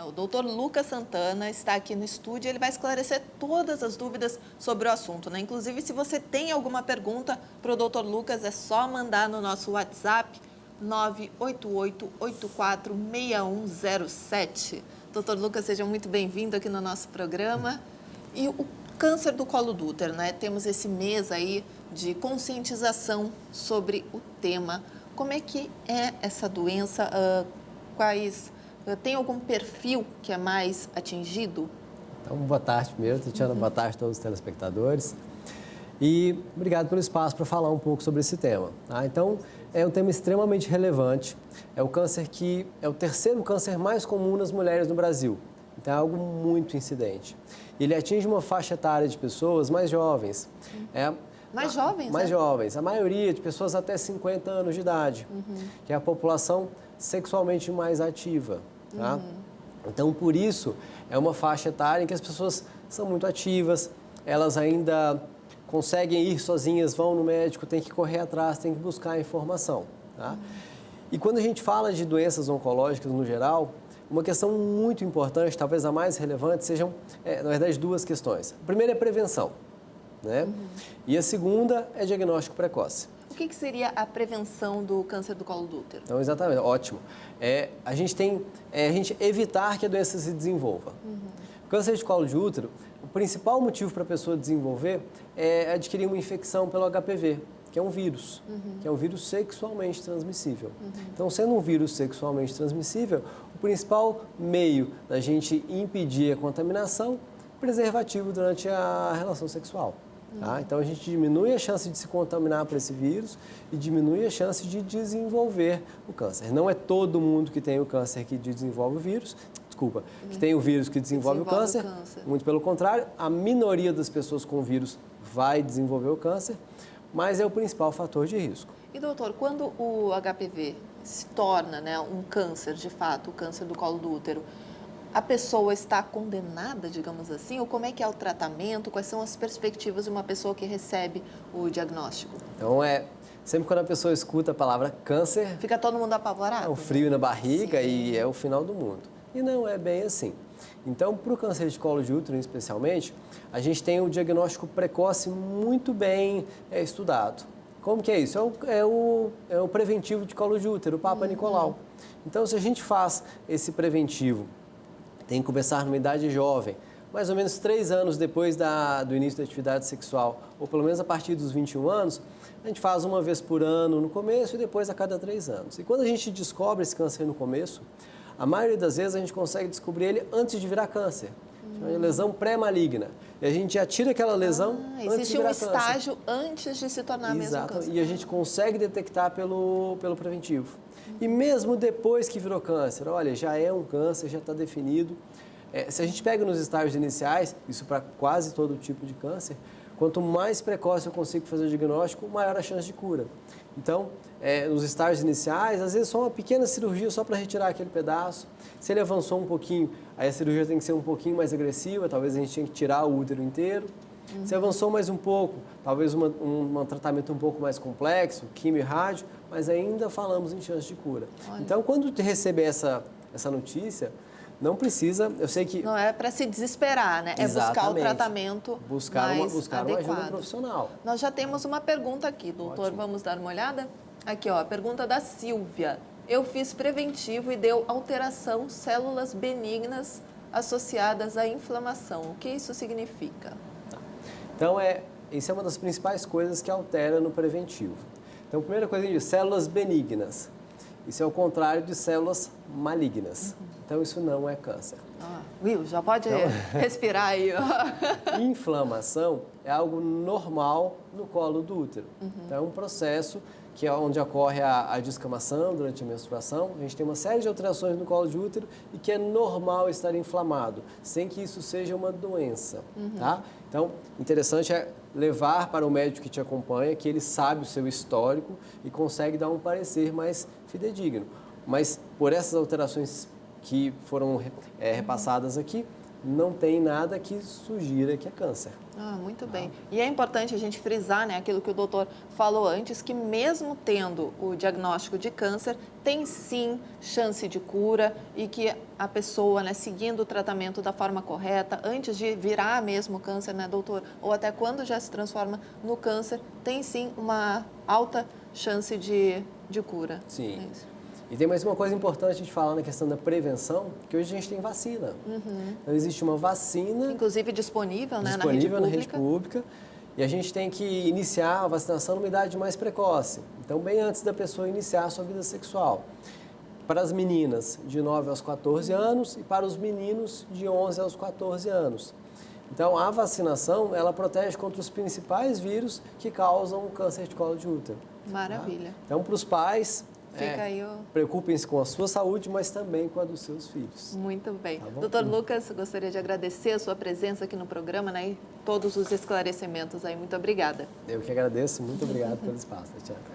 O doutor Lucas Santana está aqui no estúdio, ele vai esclarecer todas as dúvidas sobre o assunto, né? Inclusive, se você tem alguma pergunta para o doutor Lucas, é só mandar no nosso WhatsApp 988-846107. Doutor Lucas, seja muito bem-vindo aqui no nosso programa. E o câncer do colo do útero, né? Temos esse mês aí de conscientização sobre o tema. Como é que é essa doença? Tem algum perfil que é mais atingido? Então, boa tarde primeiro, Tatiana, boa tarde a todos os telespectadores. E obrigado pelo espaço para falar um pouco sobre esse tema. Tá? Então, é um tema extremamente relevante. É o câncer que é o terceiro câncer mais comum nas mulheres no Brasil. Então, é algo muito incidente. Ele atinge uma faixa etária de pessoas mais jovens. Mais jovens? Mais jovens. A maioria de pessoas até 50 anos de idade, que é a população sexualmente mais ativa. Tá? Então, por isso, é uma faixa etária em que as pessoas são muito ativas, elas ainda conseguem ir sozinhas, vão no médico, tem que correr atrás, tem que buscar informação. Tá? E quando a gente fala de doenças oncológicas no geral, uma questão muito importante, talvez a mais relevante, sejam, na verdade, duas questões. A primeira é prevenção, né? E a segunda é diagnóstico precoce. O que seria a prevenção do câncer do colo do útero? Então, exatamente, ótimo. A gente evitar que a doença se desenvolva. O câncer de colo de útero, o principal motivo para a pessoa desenvolver é adquirir uma infecção pelo HPV, que é um vírus, que é um vírus sexualmente transmissível. Então, sendo um vírus sexualmente transmissível, o principal meio da gente impedir a contaminação, preservativo durante a relação sexual. Tá? Então, a gente diminui a chance de se contaminar por esse vírus e diminui a chance de desenvolver o câncer. Não é todo mundo que tem o câncer que desenvolve o vírus, que tem o vírus que desenvolve o câncer. Muito pelo contrário, a minoria das pessoas com o vírus vai desenvolver o câncer, mas é o principal fator de risco. E, doutor, quando o HPV se torna, né, um câncer, de fato, o câncer do colo do útero, a pessoa está condenada, digamos assim? Ou como é que é o tratamento? Quais são as perspectivas de uma pessoa que recebe o diagnóstico? Então, sempre quando a pessoa escuta a palavra câncer... Fica todo mundo apavorado? É um frio na barriga. Sim. E é o final do mundo. E não é bem assim. Então, para o câncer de colo de útero, especialmente, a gente tem o diagnóstico precoce muito bem estudado. Como que é isso? É o preventivo de colo de útero, o Papa Nicolau. Então, se a gente faz esse preventivo, tem que começar numa idade jovem, mais ou menos 3 anos depois do início da atividade sexual, ou pelo menos a partir dos 21 anos, a gente faz uma vez por ano no começo e depois a cada 3 anos. E quando a gente descobre esse câncer no começo, a maioria das vezes a gente consegue descobrir ele antes de virar câncer. É uma lesão pré-maligna. E a gente já tira aquela lesão antes de virar câncer. Existe um estágio antes de se tornar mesmo câncer. E a gente consegue detectar pelo preventivo. E mesmo depois que virou câncer, olha, já é um câncer, já está definido. Se a gente pega nos estágios iniciais, isso para quase todo tipo de câncer, quanto mais precoce eu consigo fazer o diagnóstico, maior a chance de cura. Então, nos estágios iniciais, às vezes só uma pequena cirurgia só para retirar aquele pedaço. Se ele avançou um pouquinho, aí a cirurgia tem que ser um pouquinho mais agressiva, talvez a gente tenha que tirar o útero inteiro. Se avançou mais um pouco, talvez um tratamento um pouco mais complexo, quimio e rádio, mas ainda falamos em chance de cura. Olha. Então, quando receber essa notícia, não precisa, eu sei que... Não é para se desesperar, né? Exatamente. É buscar o tratamento buscar uma ajuda profissional. Nós já temos uma pergunta aqui, doutor. Ótimo. Vamos dar uma olhada? Aqui, ó, a pergunta da Silvia. Eu fiz preventivo e deu alteração, células benignas associadas à inflamação. O que isso significa? Então, isso é uma das principais coisas que altera no preventivo. Então, a primeira coisa que a gente diz, células benignas. Isso é o contrário de células malignas. Então, isso não é câncer. Will, já pode respirar aí. Inflamação é algo normal no colo do útero. Então, é um processo que é onde ocorre a descamação durante a menstruação. A gente tem uma série de alterações no colo de útero e que é normal estar inflamado, sem que isso seja uma doença. Tá? Então, interessante é levar para o médico que te acompanha, que ele sabe o seu histórico e consegue dar um parecer mais fidedigno. Mas por essas alterações que foram repassadas aqui, não tem nada que sugira que é câncer. Ah, muito bem. E é importante a gente frisar, né, aquilo que o doutor falou antes, que mesmo tendo o diagnóstico de câncer, tem sim chance de cura e que a pessoa, né, seguindo o tratamento da forma correta, antes de virar mesmo câncer, né, doutor? Ou até quando já se transforma no câncer, tem sim uma alta chance de cura. Sim. É isso. E tem mais uma coisa importante de falar na questão da prevenção, que hoje a gente tem vacina. Então, existe uma vacina Inclusive disponível, né, disponível na na rede pública e a gente tem que iniciar a vacinação numa idade mais precoce. Então, bem antes da pessoa iniciar a sua vida sexual. Para as meninas, de 9 aos 14 anos e para os meninos, de 11 aos 14 anos. Então, a vacinação, ela protege contra os principais vírus que causam o câncer de colo de útero. Maravilha. Tá? Então, para os pais, Fica aí o... preocupem-se com a sua saúde, mas também com a dos seus filhos. Muito bem. Tá bom? Doutor Lucas, gostaria de agradecer a sua presença aqui no programa, né, e todos os esclarecimentos aí. Muito obrigada. Eu que agradeço, muito obrigado pelo espaço, Tatiana.